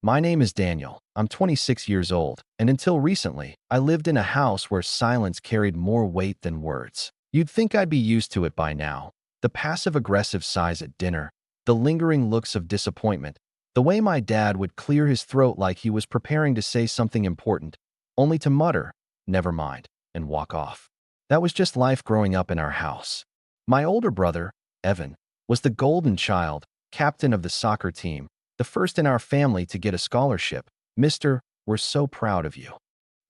My name is Daniel. I'm 26 years old, and until recently, I lived in a house where silence carried more weight than words. You'd think I'd be used to it by now. The passive-aggressive sighs at dinner, the lingering looks of disappointment, the way my dad would clear his throat like he was preparing to say something important, only to mutter, "Never mind," and walk off. That was just life growing up in our house. My older brother, Evan, was the golden child, captain of the soccer team, the first in our family to get a scholarship. "Mister, we're so proud of you."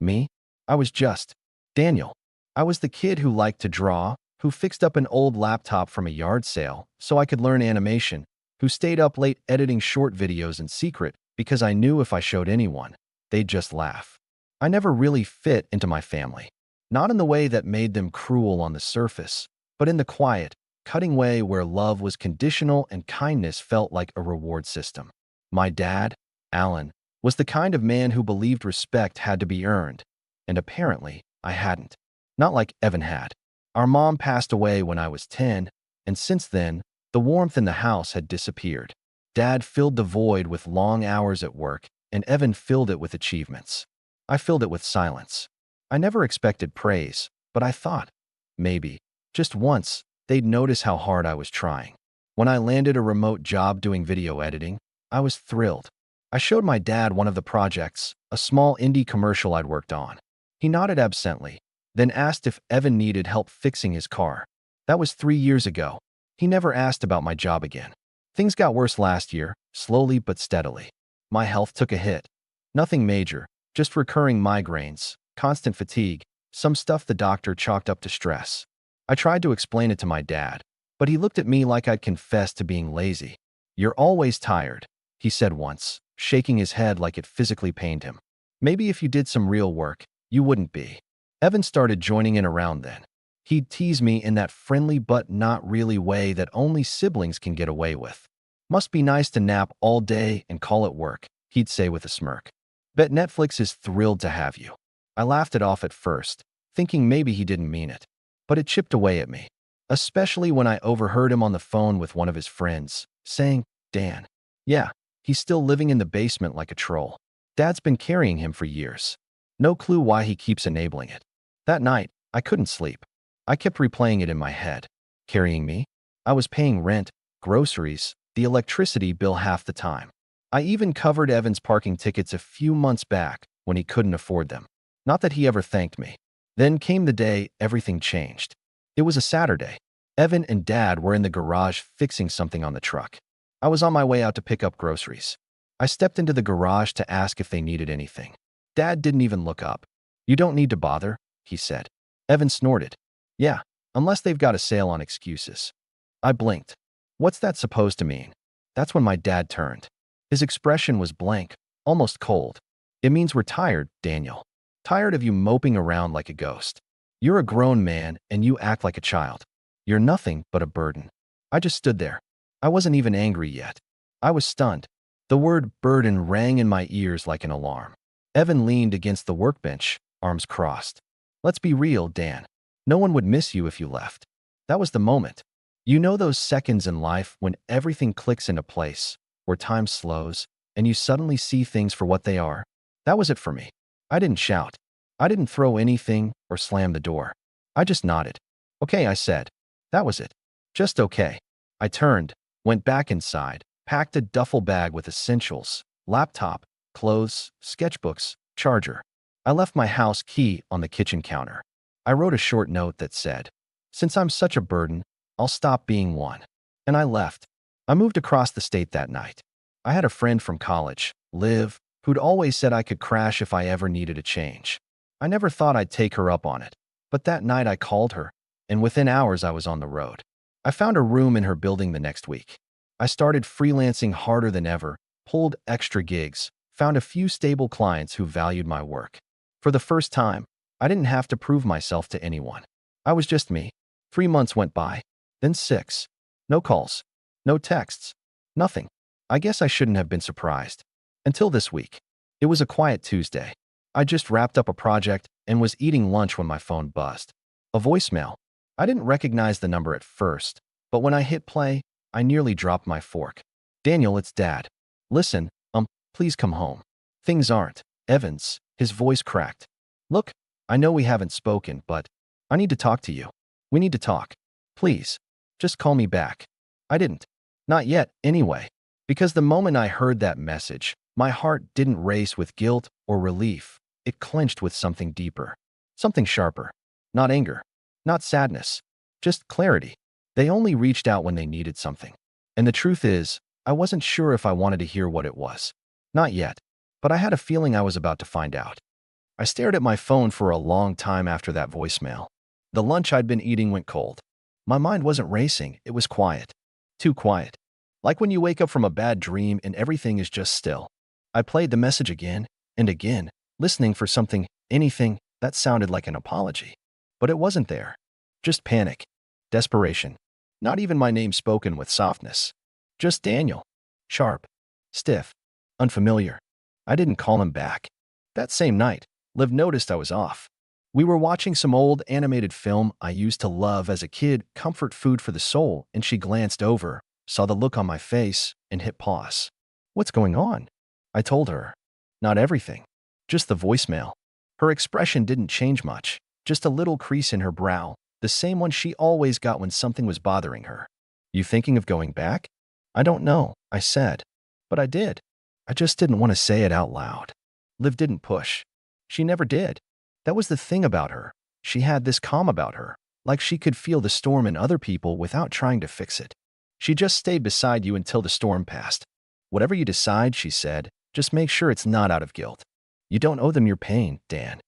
Me? I was just Daniel. I was the kid who liked to draw, who fixed up an old laptop from a yard sale so I could learn animation, who stayed up late editing short videos in secret because I knew if I showed anyone, they'd just laugh. I never really fit into my family. Not in the way that made them cruel on the surface, but in the quiet, cutting way where love was conditional and kindness felt like a reward system. My dad, Alan, was the kind of man who believed respect had to be earned, and apparently I hadn't. Not like Evan had. Our mom passed away when I was 10, and since then, the warmth in the house had disappeared. Dad filled the void with long hours at work, and Evan filled it with achievements. I filled it with silence. I never expected praise, but I thought, maybe, just once, they'd notice how hard I was trying. When I landed a remote job doing video editing, I was thrilled. I showed my dad one of the projects, a small indie commercial I'd worked on. He nodded absently, then asked if Evan needed help fixing his car. That was 3 years ago. He never asked about my job again. Things got worse last year, slowly but steadily. My health took a hit. Nothing major, just recurring migraines, constant fatigue, some stuff the doctor chalked up to stress. I tried to explain it to my dad, but he looked at me like I'd confessed to being lazy. "You're always tired," he said once, shaking his head like it physically pained him. "Maybe if you did some real work, you wouldn't be." Evan started joining in around then. He'd tease me in that friendly but not really way that only siblings can get away with. "Must be nice to nap all day and call it work," he'd say with a smirk. "Bet Netflix is thrilled to have you." I laughed it off at first, thinking maybe he didn't mean it. But it chipped away at me, especially when I overheard him on the phone with one of his friends, saying, "Dan, yeah, he's still living in the basement like a troll. Dad's been carrying him for years. No clue why he keeps enabling it." That night, I couldn't sleep. I kept replaying it in my head. Carrying me? I was paying rent, groceries, the electricity bill half the time. I even covered Evan's parking tickets a few months back when he couldn't afford them. Not that he ever thanked me. Then came the day everything changed. It was a Saturday. Evan and Dad were in the garage fixing something on the truck. I was on my way out to pick up groceries. I stepped into the garage to ask if they needed anything. Dad didn't even look up. "You don't need to bother," he said. Evan snorted. "Yeah, unless they've got a sale on excuses." I blinked. What's that supposed to mean? That's when my dad turned. His expression was blank, almost cold. "It means we're tired, Daniel. Tired of you moping around like a ghost. You're a grown man and you act like a child. You're nothing but a burden." I just stood there. I wasn't even angry yet. I was stunned. The word burden rang in my ears like an alarm. Evan leaned against the workbench, arms crossed. "Let's be real, Dan. No one would miss you if you left." That was the moment. You know those seconds in life when everything clicks into place, where time slows, and you suddenly see things for what they are? That was it for me. I didn't shout. I didn't throw anything or slam the door. I just nodded. "Okay," I said. That was it. Just okay. I turned, went back inside, packed a duffel bag with essentials, laptop, clothes, sketchbooks, charger. I left my house key on the kitchen counter. I wrote a short note that said, "Since I'm such a burden, I'll stop being one." And I left. I moved across the state that night. I had a friend from college, Liv, who'd always said I could crash if I ever needed a change. I never thought I'd take her up on it. But that night I called her, and within hours I was on the road. I found a room in her building the next week. I started freelancing harder than ever, pulled extra gigs, found a few stable clients who valued my work. For the first time, I didn't have to prove myself to anyone. I was just me. 3 months went by, then 6. No calls, no texts, nothing. I guess I shouldn't have been surprised. Until this week. It was a quiet Tuesday. I just wrapped up a project and was eating lunch when my phone buzzed. A voicemail. I didn't recognize the number at first, but when I hit play, I nearly dropped my fork. "Daniel, it's Dad. Listen, Please come home. Things aren't. Evans, his voice cracked. Look, I know we haven't spoken, but I need to talk to you. We need to talk. Please, just call me back. I didn't. Not yet, anyway. Because the moment I heard that message, my heart didn't race with guilt or relief. It clenched with something deeper. Something sharper. Not anger. Not sadness. Just clarity. They only reached out when they needed something. And the truth is, I wasn't sure if I wanted to hear what it was. Not yet. But I had a feeling I was about to find out. I stared at my phone for a long time after that voicemail. The lunch I'd been eating went cold. My mind wasn't racing, it was quiet. Too quiet. Like when you wake up from a bad dream and everything is just still. I played the message again and again, listening for something, anything, that sounded like an apology. But it wasn't there. Just panic. Desperation. Not even my name spoken with softness. Just Daniel. Sharp. Stiff. Unfamiliar. I didn't call him back. That same night, Liv noticed I was off. We were watching some old animated film I used to love as a kid, comfort food for the soul, and she glanced over, saw the look on my face, and hit pause. What's going on? I told her. Not everything. Just the voicemail. Her expression didn't change much, just a little crease in her brow, the same one she always got when something was bothering her. You thinking of going back? I don't know, I said. But I did. I just didn't want to say it out loud. Liv didn't push. She never did. That was the thing about her. She had this calm about her, like she could feel the storm in other people without trying to fix it. She just stayed beside you until the storm passed. Whatever you decide, she said, just make sure it's not out of guilt. You don't owe them your pain, Dan.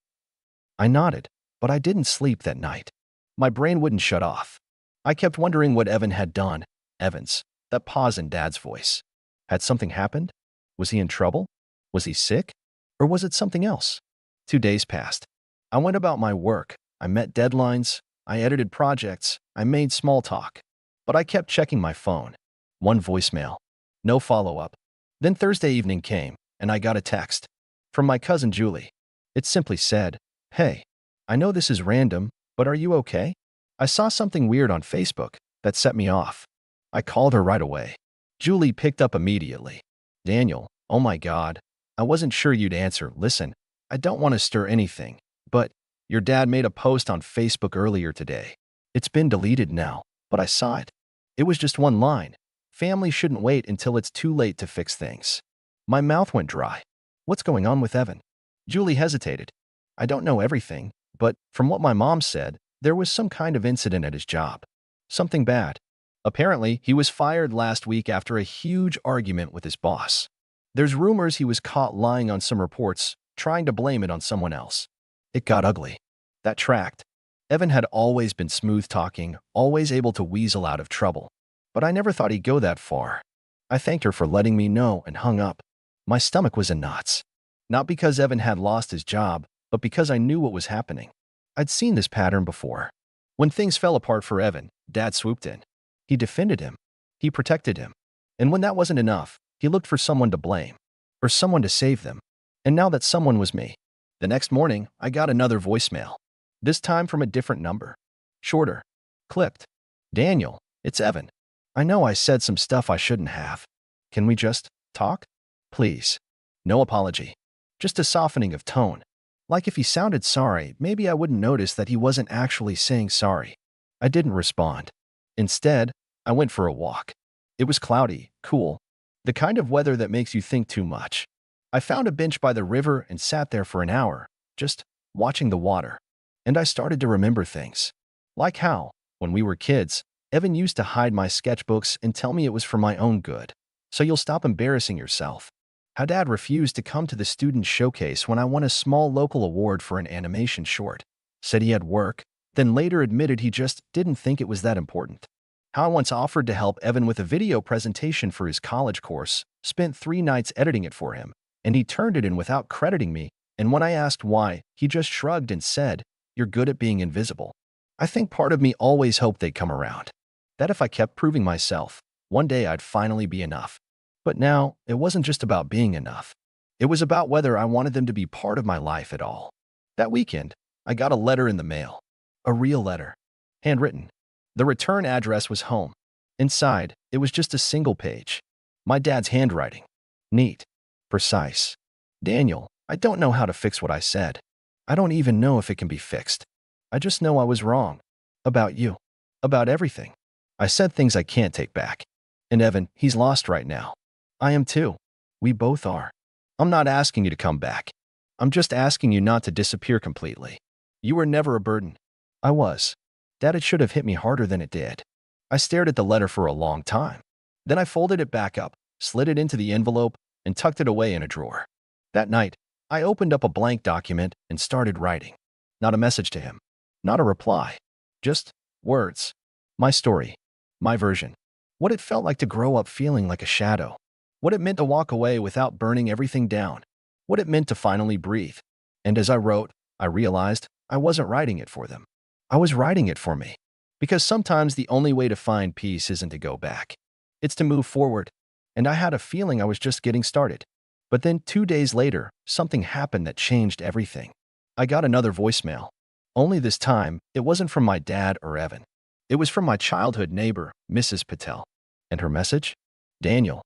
I nodded, but I didn't sleep that night. My brain wouldn't shut off. I kept wondering what Evan had done. Evans, that pause in Dad's voice. Had something happened? Was he in trouble? Was he sick? Or was it something else? 2 days passed. I went about my work. I met deadlines. I edited projects. I made small talk. But I kept checking my phone. One voicemail. No follow-up. Then Thursday evening came, and I got a text. From my cousin Julie. It simply said, "Hey, I know this is random, but are you okay?" I saw something weird on Facebook that set me off. I called her right away. Julie picked up immediately. "Daniel, oh my God. I wasn't sure you'd answer. Listen, I don't want to stir anything, but your dad made a post on Facebook earlier today. It's been deleted now, but I saw it. It was just one line. Family shouldn't wait until it's too late to fix things." My mouth went dry. What's going on with Evan? Julie hesitated. I don't know everything, but from what my mom said, there was some kind of incident at his job. Something bad. Apparently, he was fired last week after a huge argument with his boss. There's rumors he was caught lying on some reports, trying to blame it on someone else. It got ugly. That tracked. Evan had always been smooth-talking, always able to weasel out of trouble. But I never thought he'd go that far. I thanked her for letting me know and hung up. My stomach was in knots. Not because Evan had lost his job, but because I knew what was happening. I'd seen this pattern before. When things fell apart for Evan, Dad swooped in. He defended him. He protected him. And when that wasn't enough, he looked for someone to blame, or someone to save them. And now that someone was me. The next morning, I got another voicemail. This time from a different number. Shorter. Clipped. "Daniel, it's Evan. I know I said some stuff I shouldn't have. Can we just talk? Please." No apology. Just a softening of tone. Like if he sounded sorry, maybe I wouldn't notice that he wasn't actually saying sorry. I didn't respond. Instead, I went for a walk. It was cloudy, cool. The kind of weather that makes you think too much. I found a bench by the river and sat there for an hour, just watching the water. And I started to remember things. Like how, when we were kids, Evan used to hide my sketchbooks and tell me it was for my own good. So you'll stop embarrassing yourself. How Dad refused to come to the student showcase when I won a small local award for an animation short. Said he had work, then later admitted he just didn't think it was that important. How I once offered to help Evan with a video presentation for his college course, spent 3 nights editing it for him, and he turned it in without crediting me, and when I asked why, he just shrugged and said, "You're good at being invisible." I think part of me always hoped they'd come around. That if I kept proving myself, one day I'd finally be enough. But now, it wasn't just about being enough. It was about whether I wanted them to be part of my life at all. That weekend, I got a letter in the mail. A real letter. Handwritten. The return address was home. Inside, it was just a single page. My dad's handwriting. Neat. precise. Daniel, I don't know how to fix what I said. I don't even know if it can be fixed. I just know I was wrong. About you. About everything. I said things I can't take back. And Evan, he's lost right now. I am too. We both are. I'm not asking you to come back. I'm just asking you not to disappear completely. You were never a burden. I was. Dad, it should have hit me harder than it did. I stared at the letter for a long time. Then I folded it back up, slid it into the envelope, and tucked it away in a drawer. That night, I opened up a blank document and started writing. Not a message to him. Not a reply. Just words. My story. My version. What it felt like to grow up feeling like a shadow. What it meant to walk away without burning everything down. What it meant to finally breathe. And as I wrote, I realized I wasn't writing it for them. I was writing it for me. Because sometimes the only way to find peace isn't to go back. It's to move forward. And I had a feeling I was just getting started. But then 2 days later, something happened that changed everything. I got another voicemail. Only this time, it wasn't from my dad or Evan. It was from my childhood neighbor, Mrs. Patel. And her message? Daniel,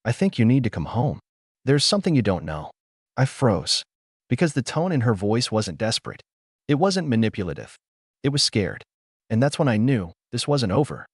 I think you need to come home. There's something you don't know. I froze. Because the tone in her voice wasn't desperate. It wasn't manipulative. It was scared. And that's when I knew this wasn't over.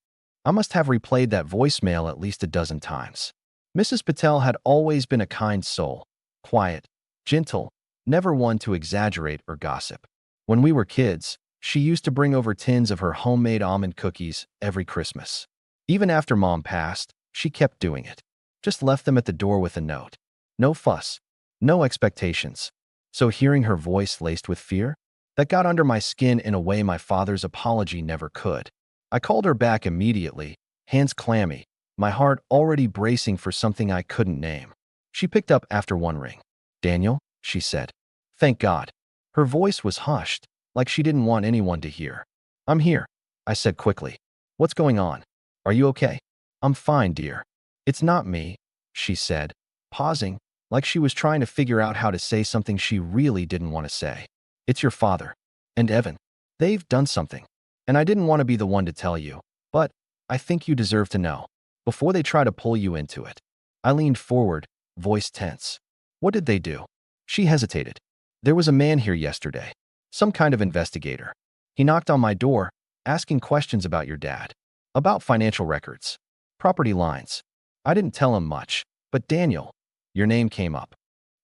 I must have replayed that voicemail at least a dozen times. Mrs. Patel had always been a kind soul, quiet, gentle, never one to exaggerate or gossip. When we were kids, she used to bring over tins of her homemade almond cookies every Christmas. Even after Mom passed, she kept doing it. Just left them at the door with a note. No fuss, no expectations. So hearing her voice laced with fear, that got under my skin in a way my father's apology never could. I called her back immediately, hands clammy, my heart already bracing for something I couldn't name. She picked up after one ring. Daniel, she said. Thank God. Her voice was hushed, like she didn't want anyone to hear. I'm here, I said quickly. What's going on? Are you okay? I'm fine, dear. It's not me, she said, pausing, like she was trying to figure out how to say something she really didn't want to say. It's your father. And Evan. They've done something. And I didn't want to be the one to tell you, but I think you deserve to know. Before they try to pull you into it. I leaned forward, voice tense. What did they do? She hesitated. There was a man here yesterday. Some kind of investigator. He knocked on my door, asking questions about your dad. About financial records. Property lines. I didn't tell him much, but Daniel, your name came up.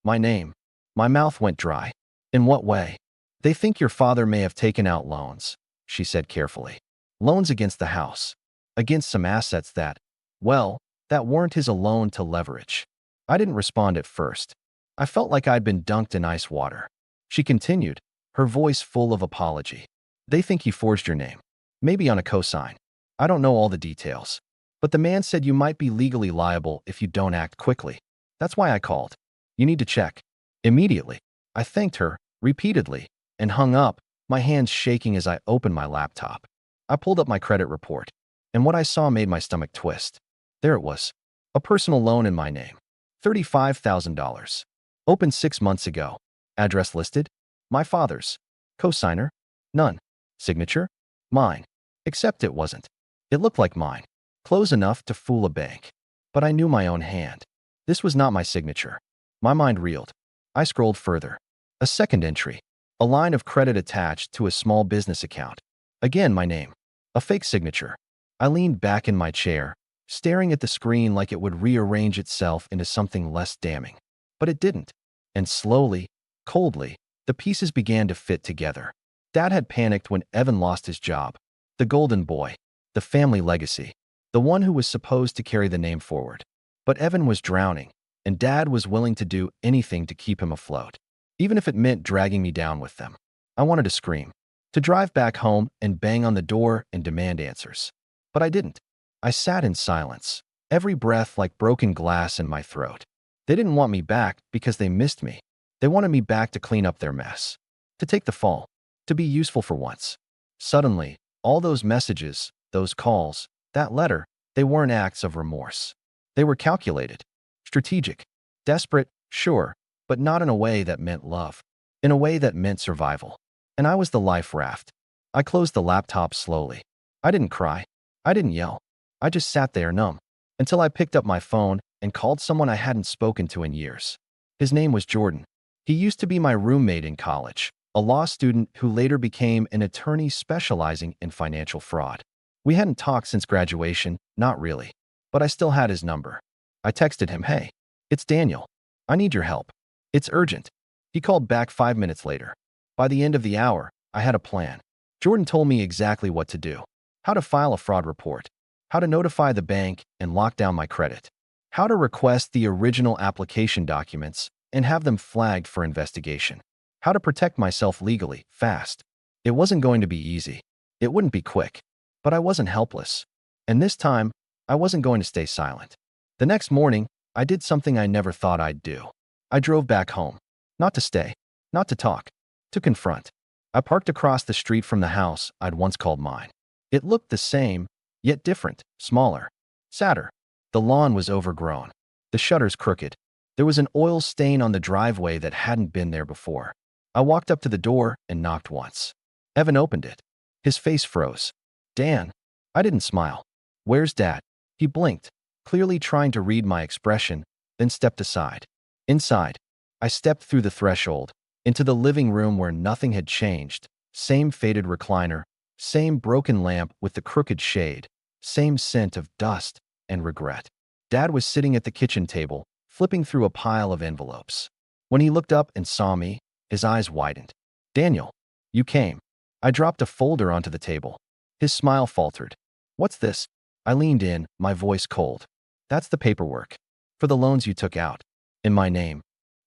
My name. My mouth went dry. In what way? They think your father may have taken out loans, she said carefully. Loans against the house. Against some assets that, well, that weren't his alone to leverage. I didn't respond at first. I felt like I'd been dunked in ice water. She continued, her voice full of apology. They think he forged your name. Maybe on a cosign. I don't know all the details. But the man said you might be legally liable if you don't act quickly. That's why I called. You need to check. Immediately. I thanked her, repeatedly, and hung up, my hands shaking as I opened my laptop. I pulled up my credit report, and what I saw made my stomach twist. There it was. A personal loan in my name. $35,000. Opened 6 months ago. Address listed? My father's. Cosigner? None. Signature? Mine. Except it wasn't. It looked like mine. Close enough to fool a bank. But I knew my own hand. This was not my signature. My mind reeled. I scrolled further. A second entry. A line of credit attached to a small business account. Again, my name. A fake signature. I leaned back in my chair, staring at the screen like it would rearrange itself into something less damning. But it didn't. And slowly, coldly, the pieces began to fit together. Dad had panicked when Evan lost his job. The golden boy. The family legacy. The one who was supposed to carry the name forward. But Evan was drowning, and Dad was willing to do anything to keep him afloat. Even if it meant dragging me down with them. I wanted to scream. To drive back home and bang on the door and demand answers. But I didn't. I sat in silence, every breath like broken glass in my throat. They didn't want me back because they missed me. They wanted me back to clean up their mess. To take the fall. To be useful for once. Suddenly, all those messages, those calls, that letter, they weren't acts of remorse. They were calculated. Strategic. Desperate, sure, but not in a way that meant love. In a way that meant survival. And I was the life raft. I closed the laptop slowly. I didn't cry. I didn't yell. I just sat there numb. Until I picked up my phone and called someone I hadn't spoken to in years. His name was Jordan. He used to be my roommate in college, a law student who later became an attorney specializing in financial fraud. We hadn't talked since graduation, not really, but I still had his number. I texted him, "Hey, it's Daniel. I need your help. It's urgent." He called back 5 minutes later. By the end of the hour, I had a plan. Jordan told me exactly what to do: how to file a fraud report, how to notify the bank and lock down my credit, how to request the original application documents and have them flagged for investigation, how to protect myself legally, fast. It wasn't going to be easy. It wouldn't be quick. But I wasn't helpless. And this time, I wasn't going to stay silent. The next morning, I did something I never thought I'd do. I drove back home. Not to stay, not to talk, to confront. I parked across the street from the house I'd once called mine. It looked the same, yet different, smaller, sadder. The lawn was overgrown. The shutters crooked. There was an oil stain on the driveway that hadn't been there before. I walked up to the door and knocked once. Evan opened it. His face froze. "Dan." I didn't smile. "Where's Dad?" He blinked, clearly trying to read my expression, then stepped aside. Inside, I stepped through the threshold, into the living room where nothing had changed. Same faded recliner, same broken lamp with the crooked shade, same scent of dust and regret. Dad was sitting at the kitchen table, flipping through a pile of envelopes. When he looked up and saw me, his eyes widened. "Daniel, you came." I dropped a folder onto the table. His smile faltered. "What's this?" I leaned in, my voice cold. "That's the paperwork. For the loans you took out. In my name."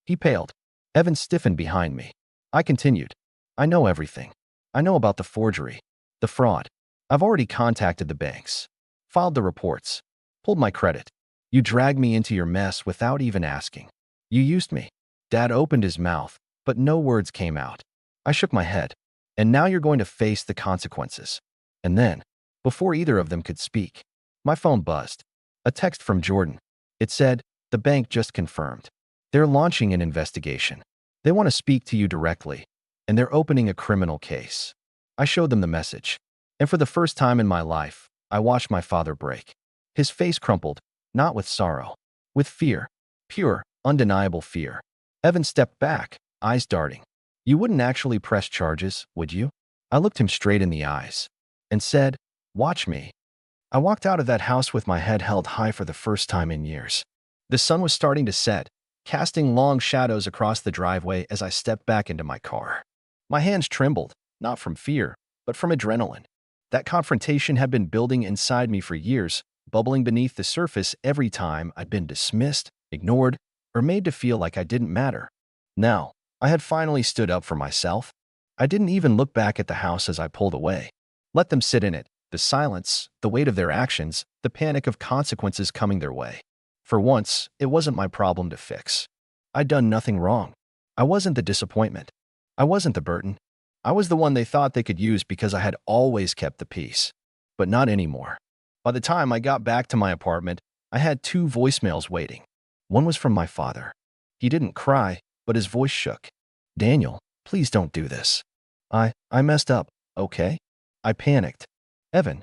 He paled. Evan stiffened behind me. I continued. "I know everything. I know about the forgery, the fraud. I've already contacted the banks, filed the reports, pulled my credit. You dragged me into your mess without even asking. You used me." Dad opened his mouth, but no words came out. I shook my head. "And now you're going to face the consequences." And then, before either of them could speak, my phone buzzed. A text from Jordan. It said, "The bank just confirmed. They're launching an investigation. They want to speak to you directly, and they're opening a criminal case." I showed them the message, and for the first time in my life, I watched my father break. His face crumpled, not with sorrow, with fear. Pure, undeniable fear. Evan stepped back, eyes darting. "You wouldn't actually press charges, would you?" I looked him straight in the eyes and said, "Watch me." I walked out of that house with my head held high for the first time in years. The sun was starting to set, casting long shadows across the driveway as I stepped back into my car. My hands trembled, not from fear, but from adrenaline. That confrontation had been building inside me for years, bubbling beneath the surface every time I'd been dismissed, ignored, or made to feel like I didn't matter. Now, I had finally stood up for myself. I didn't even look back at the house as I pulled away. Let them sit in it, the silence, the weight of their actions, the panic of consequences coming their way. For once, it wasn't my problem to fix. I'd done nothing wrong. I wasn't the disappointment. I wasn't the burden. I was the one they thought they could use because I had always kept the peace. But not anymore. By the time I got back to my apartment, I had 2 voicemails waiting. One was from my father. He didn't cry, but his voice shook. "Daniel, please don't do this. I messed up, okay?" I panicked. "Evan."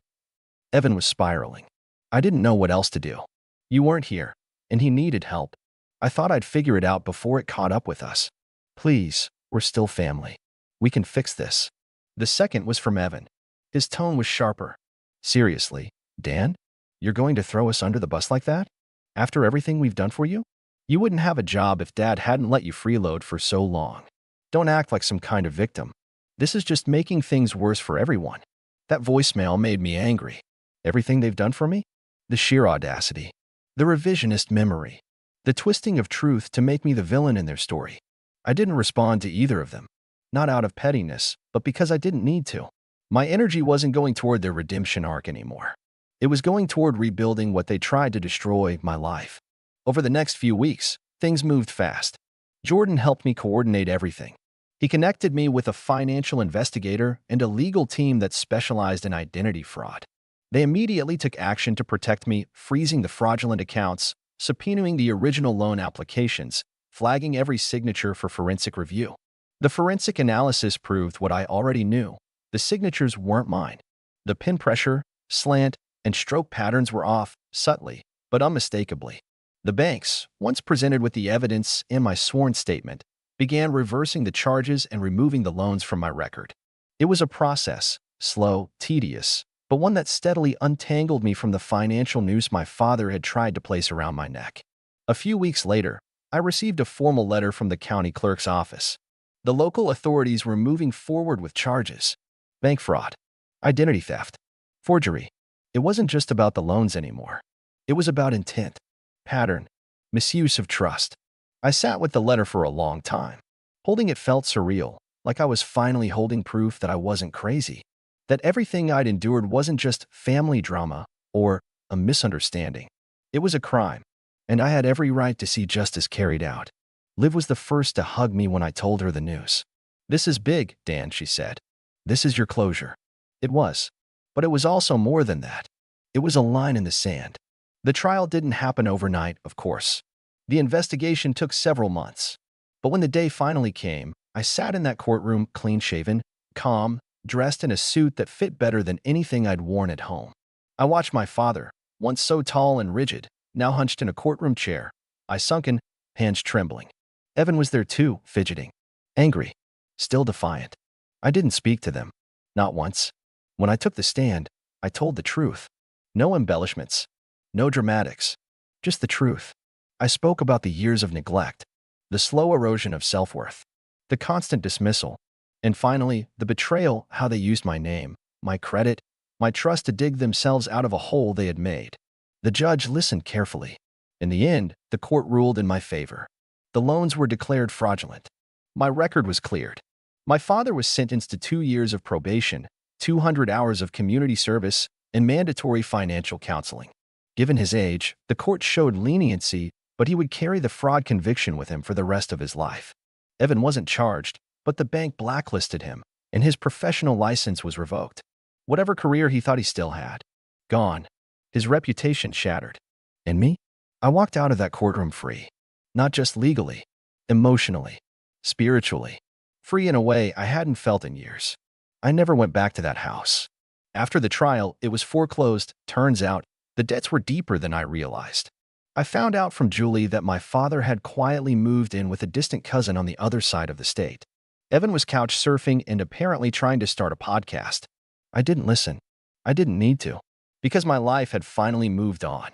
Evan was spiraling. I didn't know what else to do. "You weren't here, and he needed help. I thought I'd figure it out before it caught up with us. Please, we're still family. We can fix this." The second was from Evan. His tone was sharper. "Seriously, Dan? You're going to throw us under the bus like that? After everything we've done for you? You wouldn't have a job if Dad hadn't let you freeload for so long. Don't act like some kind of victim. This is just making things worse for everyone." That voicemail made me angry. Everything they've done for me? The sheer audacity. The revisionist memory. The twisting of truth to make me the villain in their story. I didn't respond to either of them. Not out of pettiness, but because I didn't need to. My energy wasn't going toward their redemption arc anymore. It was going toward rebuilding what they tried to destroy, my life. Over the next few weeks, things moved fast. Jordan helped me coordinate everything. He connected me with a financial investigator and a legal team that specialized in identity fraud. They immediately took action to protect me, freezing the fraudulent accounts, subpoenaing the original loan applications, flagging every signature for forensic review. The forensic analysis proved what I already knew. The signatures weren't mine. The pen pressure, slant, and stroke patterns were off, subtly, but unmistakably. The banks, once presented with the evidence in my sworn statement, began reversing the charges and removing the loans from my record. It was a process, slow, tedious, but one that steadily untangled me from the financial noose my father had tried to place around my neck. A few weeks later, I received a formal letter from the county clerk's office. The local authorities were moving forward with charges: bank fraud, identity theft, forgery. It wasn't just about the loans anymore. It was about intent, pattern, misuse of trust. I sat with the letter for a long time. Holding it felt surreal, like I was finally holding proof that I wasn't crazy, that everything I'd endured wasn't just family drama or a misunderstanding. It was a crime, and I had every right to see justice carried out. Liv was the first to hug me when I told her the news. "This is big, Dan," she said. "This is your closure." It was. But it was also more than that. It was a line in the sand. The trial didn't happen overnight, of course. The investigation took several months. But when the day finally came, I sat in that courtroom clean-shaven, calm, dressed in a suit that fit better than anything I'd worn at home. I watched my father, once so tall and rigid, now hunched in a courtroom chair, eyes sunken, hands trembling. Evan was there too, fidgeting, angry, still defiant. I didn't speak to them. Not once. When I took the stand, I told the truth. No embellishments, no dramatics, just the truth. I spoke about the years of neglect, the slow erosion of self-worth, the constant dismissal, and finally, the betrayal, how they used my name, my credit, my trust to dig themselves out of a hole they had made. The judge listened carefully. In the end, the court ruled in my favor. The loans were declared fraudulent. My record was cleared. My father was sentenced to 2 years of probation, 200 hours of community service, and mandatory financial counseling. Given his age, the court showed leniency, but he would carry the fraud conviction with him for the rest of his life. Evan wasn't charged, but the bank blacklisted him, and his professional license was revoked. Whatever career he thought he still had, gone. His reputation shattered. And me? I walked out of that courtroom free. Not just legally, emotionally, spiritually. Free in a way I hadn't felt in years. I never went back to that house. After the trial, it was foreclosed. Turns out, the debts were deeper than I realized. I found out from Julie that my father had quietly moved in with a distant cousin on the other side of the state. Evan was couch surfing and apparently trying to start a podcast. I didn't listen. I didn't need to, because my life had finally moved on.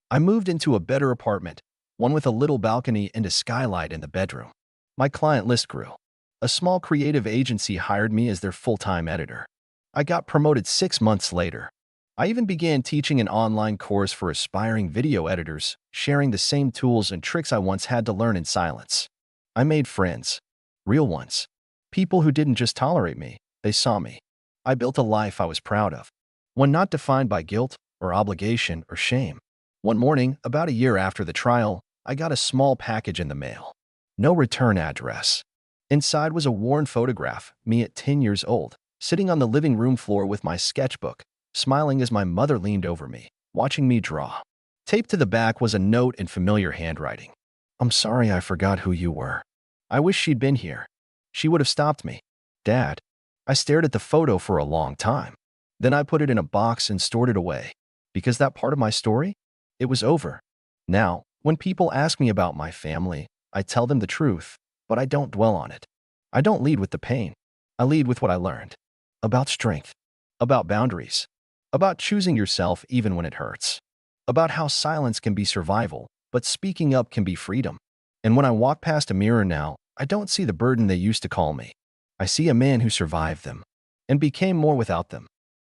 I moved into a better apartment, one with a little balcony and a skylight in the bedroom. My client list grew. A small creative agency hired me as their full-time editor. I got promoted 6 months later. I even began teaching an online course for aspiring video editors, sharing the same tools and tricks I once had to learn in silence. I made friends. Real ones. People who didn't just tolerate me, they saw me. I built a life I was proud of, one not defined by guilt or obligation or shame. One morning, about a year after the trial, I got a small package in the mail. No return address. Inside was a worn photograph, me at 10 years old, sitting on the living room floor with my sketchbook, smiling as my mother leaned over me, watching me draw. Taped to the back was a note in familiar handwriting. "I'm sorry I forgot who you were. I wish she'd been here. She would have stopped me." Dad. I stared at the photo for a long time. Then I put it in a box and stored it away. Because that part of my story? It was over. Now, when people ask me about my family, I tell them the truth, but I don't dwell on it. I don't lead with the pain. I lead with what I learned. About strength. About boundaries. About choosing yourself even when it hurts. About how silence can be survival, but speaking up can be freedom. And when I walk past a mirror now, I don't see the burden they used to call me. I see a man who survived them and became more without them.